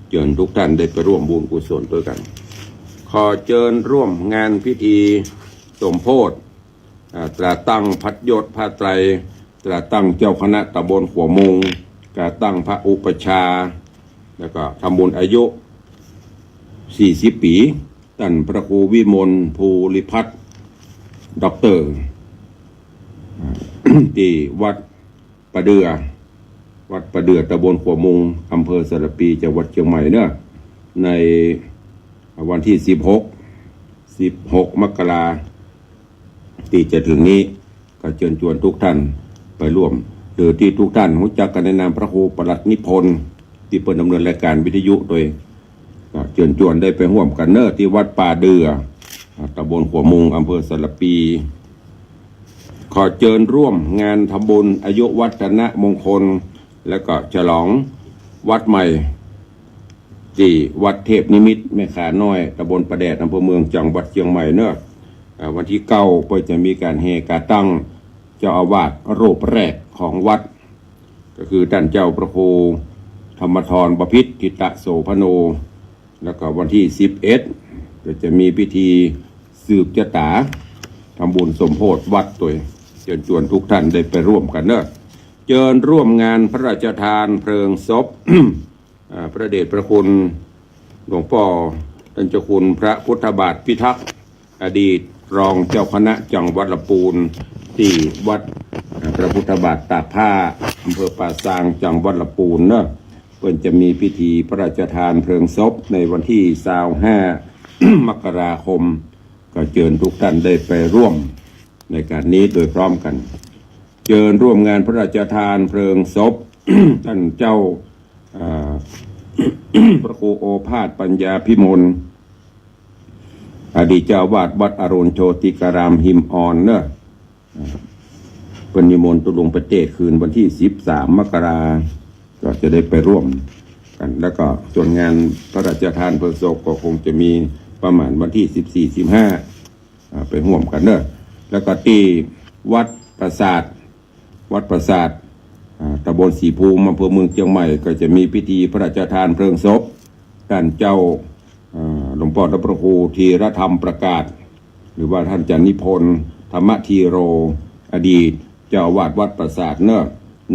เชิญทุกท่านได้ไปร่วมบุญกุศลด้วยกัน ขอเชิญร่วมงานพิธีสมโภชตราตั้งพัดยศพระไตรตราตั้งเจ้าคณะตำบลหัวมุงตราตั้งพระอุปชาแล้วก็ทำบุญอายุ40 ปีท่านพระครูวิมลภูริพัฒน์ด็อกเตอร์ที่วัดประเดือตำบลหัวมุงอำเภอสระปีจังหวัดเชียงใหม่เนี่ยในวันที่16 มกราที่จะถึงนี้ก็เชิญชวนทุกท่านไปร่วมโดยที่ทุกท่านรู้จักกันในนามพระครูประหลัดนิพนธ์ที่เป็นดำเนินรายการวิทยุโดยก็เชิญชวนได้ไปร่วมกันเนอะที่วัดป่าเดือตำบลหัวมุงอำเภอสระปี ขอเชิญร่วมงานทำบุญอายุวัฒนมงคลและก็ฉลองวัดใหม่ที่วัดเทพนิมิตรแม่ขาน้อยตำบลประแดดอำเภอเมืองจังหวัดเชียงใหม่เนอะวันที่9ก็จะมีการแห่กาตั้งเจ้าอาวาสรูปแรกของวัดก็คือท่านเจ้าพระครูธรรมธรบพิตรทิตะโสพโนแล้วก็วันที่11ก็จะมีพิธีสืบชะตาทำบุญสมโภชวัดตัวเชิญชวนทุกท่านได้ไปร่วมกันเนอะเชิญร่วมงานพระราชทานเพลิงศพ พระเดชพระคุณหลวงพ่อท่านเจ้าคุณพระพุทธบาทพิทักษ์อดีตรองเจ้าคณะจังหวัดลำพูนที่วัดพระพุทธบาทตากผ้าอำเภอป่าซางจังหวัดลำพูนเนอะเพิ่นจะมีพิธีพระราชทานเพลิงศพในวันที่25 มกราคมก็เชิญทุกท่านได้ไปร่วมในการนี้โดยพร้อมกันเชิญร่วมงานพระราชทานเพลิงศพ ท่านเจ้าพระครูโอภาสปัญญาพิมลอดีตเจ้าวาดวัดอรุณโชติการามหิมอ่อนเนอะเป็นนิมนต์ตุลงประเทศคืนวันที่13 มกราก็จะได้ไปร่วมกันแล้วก็ส่วนงานพระราชทานเพลิงศพก็คงจะมีประมาณวันที่14-15ไปร่วมกันเนอะแล้วก็ที่วัดปราสาทตำบลศรีภูมิอำเภอเมืองเชียงใหม่ก็จะมีพิธีพระราชทานเพลิงศพท่านเจ้าหลวงพ่อพระครูธีรธรรมประกาศหรือว่าท่านจันนิพนธ์ธรรมธีโรอดีตเจ้าอาวาสวัดปราสาทเนอะ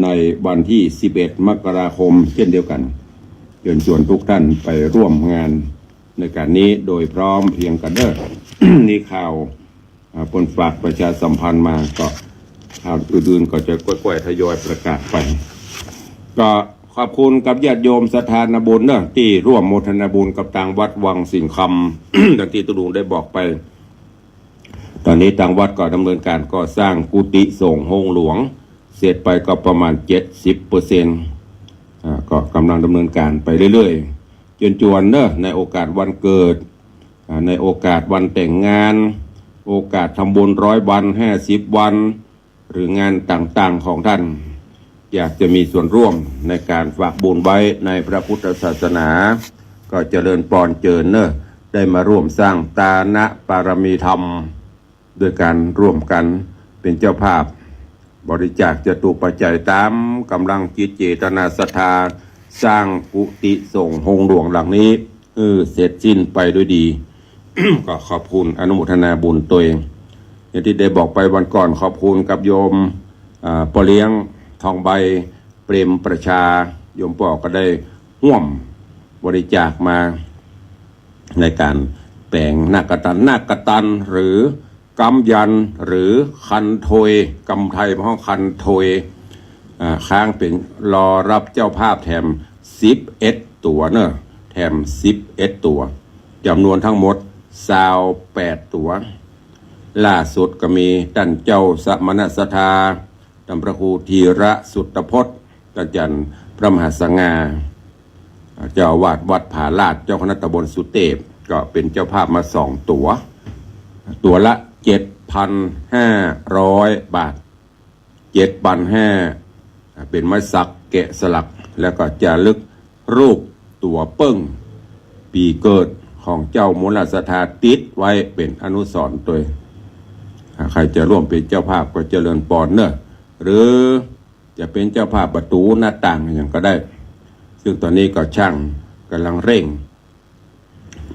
ในวันที่11 มกราคมเช่นเดียวกันเชิญชวนทุกท่านไปร่วมงานในการนี้โดยพร้อมเพียงกันเนอะ นี่ข่าวผลฝากประชาสัมพันธ์มาก็ข่าวอื่นๆก็จะค่อยๆทยอยประกาศไปก็ขอบคุณกับญาติโยมสถานบุญเนอะที่ร่วมโมทนาบุญกับทางวัดวังสิงห์คำ ดังที่ตุลุงได้บอกไปตอนนี้ทางวัดก็ดำเนินการก่อสร้างกุฏิส่งโฮงหลวงเสร็จไปก็ประมาณ 70%ก็กำลังดำเนินการไปเรื่อยๆจวนเนอะในโอกาสวันเกิดในโอกาสวันแต่งงานโอกาสทำบุญ100 วัน50 วันหรืองานต่างๆของท่านอยากจะมีส่วนร่วมในการฝากบุญไว้ในพระพุทธศาสนาก็เจริญปอนเจิญเนอะได้มาร่วมสร้างตานะปารมีธรรมโดยการร่วมกันเป็นเจ้าภาพบริจาคจตุปัจจัยตามกำลังจิตเจตนาศรัทธาสร้างกุฏิส่งโฮงหลวงหลังนี้เสร็จสิ้นไปด้วยดี ก็ขอบคุณอนุโมทนาบุญตัวเองอย่างที่ได้บอกไปวันก่อนขอบคุณกับโยมปอเลี้ยงทองใบเปรมประชาโยมปอก็ได้ร่วมบริจาคมาในการแปลงนาคตันหรือกำยันหรือคันโทยกำไทยห้องคันโทยค้างเป็นรอรับเจ้าภาพแถม11 ตัวเนอะแถม11 ตัวจำนวนทั้งหมด28 ตัวล่าสุดก็มีท่านเจ้าสมณสทาท่านพระครูธีระสุตพจน์อาจารย์พระมหาสง่าเจ้าอาวาสวัดผาลาดเจ้าคณะตำบลสุเทพก็เป็นเจ้าภาพมา2 ตัวละ 7,500 บาท 7,500เป็นไม้สักแกะสลักแล้วก็จะลึกรูปตัวเปิ้งปีเกิดข ของเจ้ามูลสถานติดไว้เป็นอนุสรณ์ตัวใครจะร่วมเป็นเจ้าภาพก็เจริญปอนเนอะหรือจะเป็นเจ้าภาพประตูหน้าต่างอย่างก็ได้ ซึ่งตอนนี้ก็ช่างกำลังเร่ง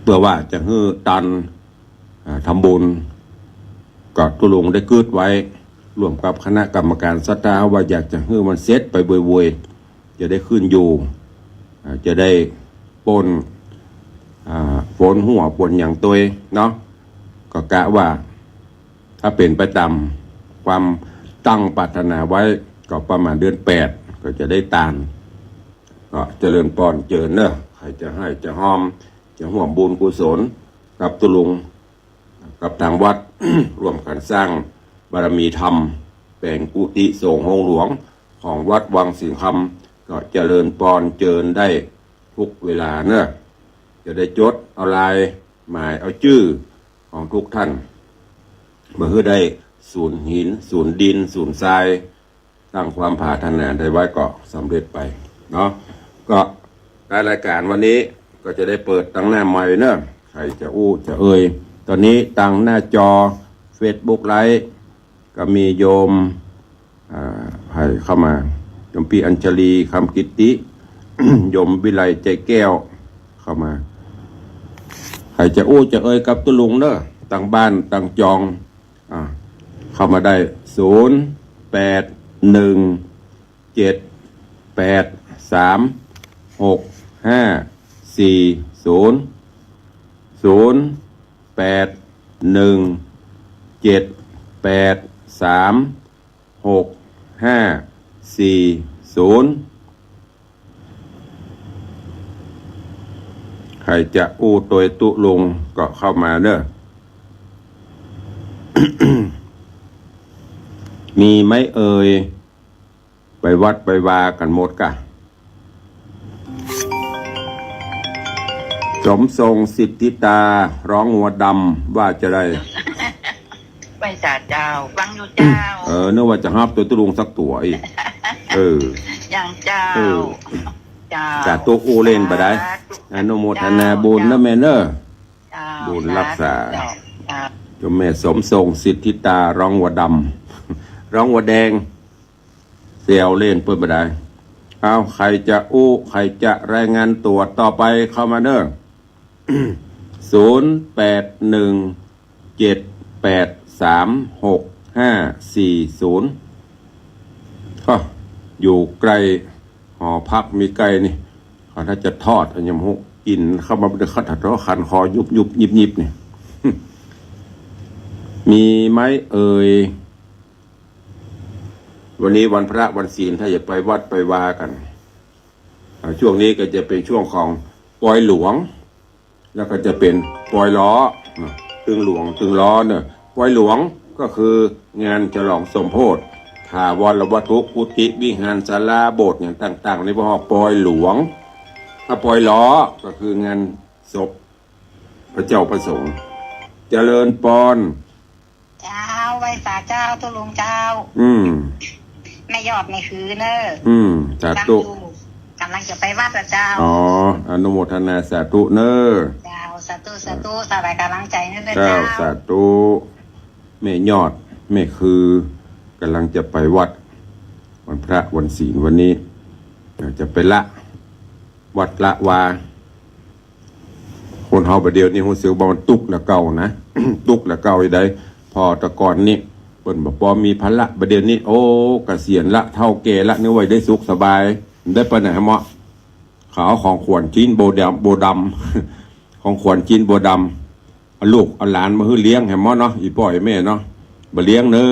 เพื่อว่าจะให้ตันทำบุญก็ตุลุงได้กึดไว้ร่วมกับคณะกรรมการศรัทธาว่าอยากจะให้มันเซตไปบวยๆจะได้ขึ้นอยู่จะได้ปนฝนหัวปนอย่างตัวเนาะก็กะว่าถ้าเป็นไปตามความตั้งปรารถนาไว้ก็ประมาณเดือน8ก็จะได้ตานก็เจริญปอนเจริญเนอะใครจะให้จะหอมจะห่วงบุญกุศลกับตุลุงกับทางวัด ร่วมกันสร้างบารมีธรรมแปลงกุฏิสงฆ์ห้องหลวงของวัดวังสิงห์คำก็เจริญปอนเจริญได้ทุกเวลาเนอะจะได้จดเอาลายหมายเอาชื่อของทุกท่านเมื่อได้ศูนย์หินศูนย์ดินศูนย์ทรายตั้งความปรารถนาได้ไว้ก็สำเร็จไปเนาะก็รายการวันนี้ก็จะได้เปิดตั้งหน้าใหม่เนอะใครจะอู้จะเอ่ยตอนนี้ตั้งหน้าจอ Facebook ไลฟ์ก็มีโยมให้เข้ามาโยมปีอัญชลีคำกิตติ โยมวิไลใจแก้วเข้ามาใครจะอู้จะเอ่ยกับตุลุงเนอะตั้งบ้านตั้งจองเข้ามาได้0810836540ใครจะอู้ตัวตุลุงก็เข้ามาเนอะ มีไหมเอ่ยไปวัดไปวากันหมดกะสมทรงสิทธิตาร้องหัวดำว่าจะได้ ไปสาเจ้าฟังอยู่เจ้านึกว่าจะฮับตัวตุลุงสักตัวอีกอย่างเจ้าจะตัวอูเล่นไปได้อนุโมทนาบุญนะแม่เนอะบุญรักษาจมแม่สมทรงสิทธิตาร้องหัวดำร้องหัวแดงเสียวเล่นเปิดไปได้เอาใครจะอู้ใครจะรายงานตัวต่อไปเข้ามาเนอะ 0817836540ก็อยู่ไกลหอพักมีไกลนี่เขาถ้าจะทอดอันยำหุกินเข้ามาเดือดขัดเพราะคันคอยุบยิบนี่ มีไหมเอ่ยวันนี้วันพระวันศีลถ้าจะไปวัดไปวากันช่วงนี้ก็จะเป็นช่วงของปล่อยหลวงแล้วก็จะเป็นปล่อยล้อตึงหลวงตึงล้อเนี่ยปล่อยหลวงก็คืองานฉลองสมโภชถาวรวัตถุกุฏิวิหารศาลาโบสถ์อย่างต่างๆในพวกปล่อยหลวงถ้าปล่อยล้อก็คืองานศพพระเจ้าประสงค์เจริญปอนเจ้าไว้สาเจ้าตุลุงเจ้าไม่ยอดไม่คือเนอะสาธุกำลังจะไปวัดเจ้าอนุโมทนาสาธุเนอะเจ้าสาธุสบายกำลังใจเนอะเจ้าสาธุไม่ยอดไม่คือกำลังจะไปวัดวันพระวันศีลวันนี้จะไปละวัดละวาคนเฮาประเดี๋ยวนี้ฮู้สึกว่ามันตุกละเก่านะ ตุกละเก่าอีใดพอตะก่อนนี่เปิ้นบ่พอมีภาระประเดี๋ยวนี้โอ้เกษียณละเฒ่าแก่ละนึกไว้ได้สุขสบายได้ไปไหนเหมาะขาวของขวัญจีนโบดำของขวัญจีนโบดำเอาลูกเอาหลานมาฮื้อเลี้ยงให้เหมาะเนาะอีพ่ออีแม่เนาะบ่เลี้ยงเนอะ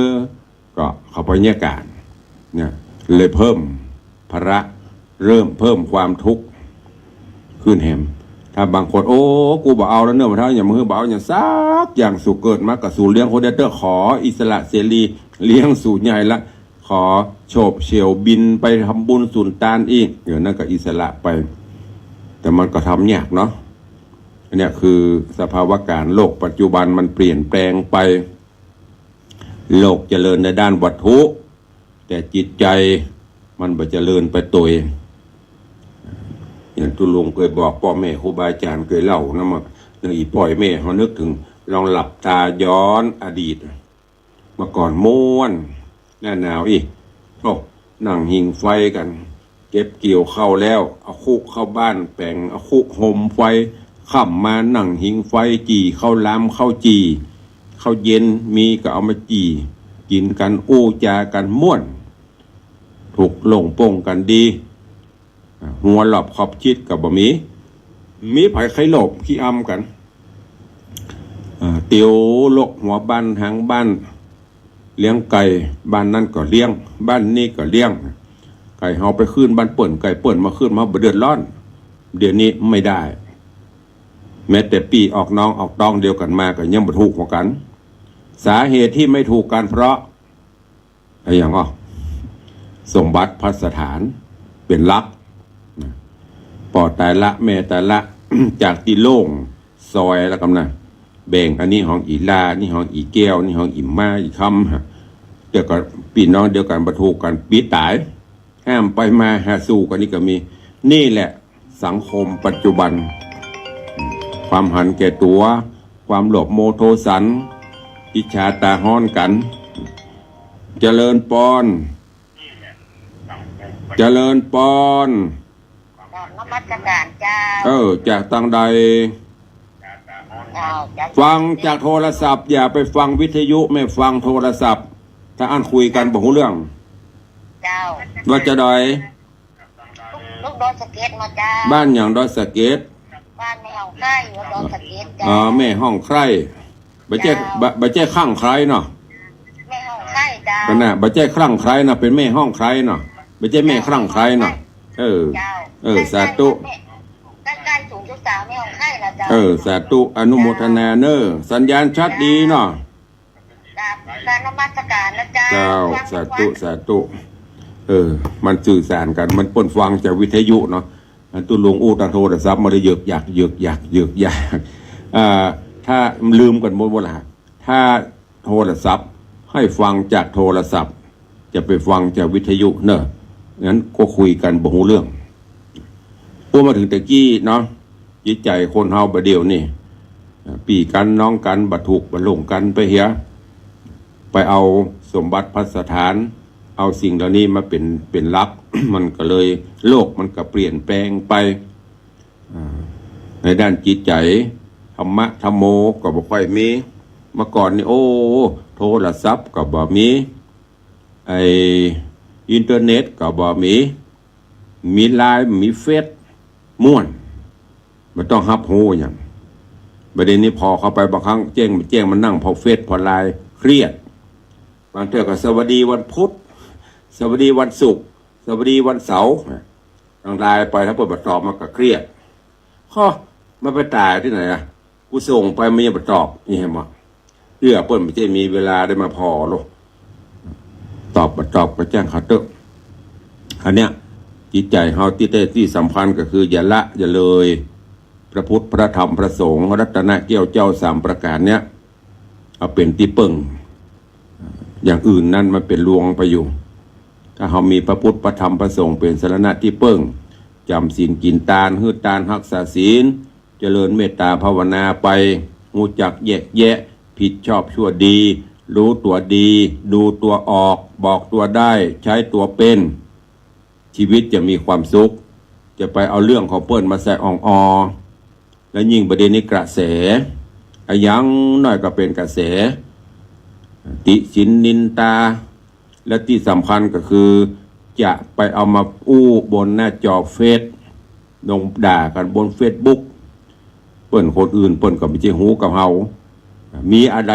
ก็เข้าไปเนี่ยการเนี่ยเลยเพิ่มภาระเริ่มเพิ่มความทุกข์ขึ้นแหมถ้าบางคนโอ้กูบ่เอาแล้วเนอะบ่เท่าอย่างมือบ่เอาอย่างซักอย่างสู่เกิดมากับสู่เลี้ยงคนเด้อขออิสระเสรีเลี้ยงสู่ใหญ่ละขอโฉบเฉี่ยวบินไปทำบุญสุนทานอีกเดี๋ยวนั่นก็อิสระไปแต่มันก็ทำยากเนาะอันนี้คือสภาวะการโลกปัจจุบันมันเปลี่ยนแปลงไปโลกเจริญในด้านวัตถุแต่จิตใจมันบ่เจริญไปตัวเองอย่างตุลุงเคยบอกพ่อแม่ครูบาอาจารย์เคยเล่านะมา อีปล่อยแม่เขานึกถึงลองหลับตาย้อนอดีตเมื่อก่อนม้วนหน้าหนาวอีโอ้นั่งหิงไฟกัน เก็บเกี่ยวเข้าแล้วเอาคุกเข้าบ้านแปลงเอาคุกห่มไฟค่ำมานั่งหิงไฟจีเข้าล้ำเข้าจีเข้าเย็นมีก็เอามาจีกินกันอู้จากันม่วนถูกลงโป่งกันดีหัวหลอบขอบชิดกับบะมีไผ่ไข่หลบขี้อำกันเตียวโลกหัวบ้านหางบ้านเลี้ยงไก่บ้านนั่นก็เลี้ยงบ้านนี่ก็เลี้ยงไก่เฮาไปขึ้นบ้านเปิ่นไก่เปิ่นมาขึ้นมาบ่เดือดร้อนเดี๋ยวนี้ไม่ได้แม้แต่ปีออกน้องออกดองเดียวกันมาก็ยังบ่ถูกเหมือนกันสาเหตุที่ไม่ถูกกันเพราะอะไรอย่างสมบัติพัสถานเป็นลักปอแต่ละแม่แต่ละ จากที่โล่งซอยแล้วกันนะแบ่งอันนี้ห้องอีลานี่ห้องอีแก้วนี่ห้องอีมาอีคำเดี๋ยวก็พี่น้องเดียวกันบรรทุกกันปีตายห้ามไปมาหาสู่กันนี่ก็มีนี่แหละสังคมปัจจุบันความหันแก่ตัวความหลบโมโทสันอิจฉาตาห้อนกันเจริญปอนเจริญปอนนมัสการเจ้าจากตังใดเจ้าฟังจากโทรศัพท์อย่าไปฟังวิทยุไม่ฟังโทรศัพท์ถ้าอ่านคุยกันบอกหูเรื่องเจ้าว่าจะดอยลูกดอยสะเก็ดมาเจ้าบ้านอย่างดอยสะเก็ดบ้านแม่ห้องไข่อยู่ดอยสะเก็ดเจ้าแม่ห้องไข่บ่เจ้ข้างใครเนาะแม่ห้องไข่เจ้าก็น่ะบ่เจ้ข้างใครเนาะเป็นแม่ห้องใครเนาะบ่เจ้แม่ข้างใครเนาะสาธุใกล้ๆสูงจุด3แม่ห้องไข่ละเจ้าสาธุอนุโมทนาเนอสัญญาณชัดดีเนาะการนมัสการนะเจ้าสาธุมันสื่อสารกันมันปนฟังจากวิทยุเนาะตุลงอู้ตาโทรศัพท์มาได้เยือกอยากถ้าลืมกันหมดเวลาถ้าโทรศัพท์ให้ฟังจากโทรศัพท์จะไปฟังจากวิทยุเนอะงั้นก็คุยกันบ่ฮู้เรื่องพวกมาถึงตะกี้เนาะจิตใจคนเฮาบ่เดียวนี่ปีกันน้องกันบัดถูกบัดหลงกันไปเหียไปเอาสมบัติพัสถานเอาสิ่งเหล่านี้มาเป็นลัก มันก็เลยโลกมันก็เปลี่ยนแปลงไปในด้านจิตใจธรรมะธรรมโมก็บ่ค่อยมีเมื่อก่อนนี่โทรศัพท์ก็บ่มีอินเทอร์เน็ตก็บ่มีไลน์มีเฟซม่วนมันต้องรับรู้อย่างประเด็นนี้พอเข้าไปบางครั้งแจ้งมันนั่งพอเฟซพอไลน์เครียดบางเทื่อก็สวัสดีวันพุธสวัสดีวันศุกร์สวัสดีวันเสาร์ทางไลน์ไปถ้าเปิดบัตรตอบมันก็เครียดมันไปตายที่ไหนอ่ะกูส่งไปมันยังบัตรตอบนี่เห็นมั้ยเพื่อเปิดไม่ใช่มีเวลาได้มาพอหรอกตอบบัตรตอบก็แจ้งเขาเตอะอันเนี้ยจิตใจเฮาที่สำคัญก็คืออย่าละอย่าเลยพระพุทธพระธรรมพระสงฆ์รัตนเกี้ยวเจ้า3ประการเนี้ยเอาเป็นที่ปึ้งอย่างอื่นนั่นมันเป็นลวงไปอยู่ถ้าเฮามีพระพุทธพระธรรมพระสงฆ์เป็นสรณะที่ปึ้งจำศีลกินทานฮือทานรักษาศีลเจริญเมตตาภาวนาไปรู้จักแยกแยะผิดชอบชั่วดีรู้ตัวดีดูตัวออกบอกตัวได้ใช้ตัวเป็นชีวิตจะมีความสุขจะไปเอาเรื่องของเปิ้นมาใส่อ่องแล้วยิ่งประเด็นนี้กระแสยังน้อยก็เป็นกระแสติฉินนินตาและที่สำคัญก็คือจะไปเอามาอู้บนหน้าจอเฟซลงด่ากันบนเฟซบุ๊กเปิ้นคนอื่นเปิ้นก็ไม่ใช่หูกับเฮามีอะไร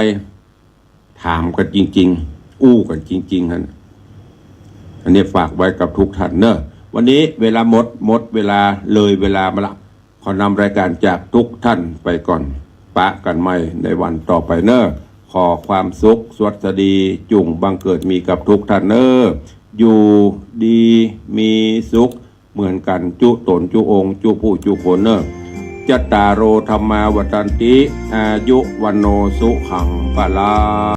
ถามกันจริงๆอู้กันจริงๆฮะอันนี้ฝากไว้กับทุกท่านเนอะวันนี้เวลาหมดเวลาเลยเวลามาละขอนำรายการจากทุกท่านไปก่อนปะกันใหม่ในวันต่อไปเนอะขอความสุขสวัสดีจุงบังเกิดมีกับทุกท่านเนอะอยู่ดีมีสุขเหมือนกันจุตนจุองค์จุผู้จุคนเนอะจัตตารโอธรรมาวัฏันติอายุวันโนสุขังปะลา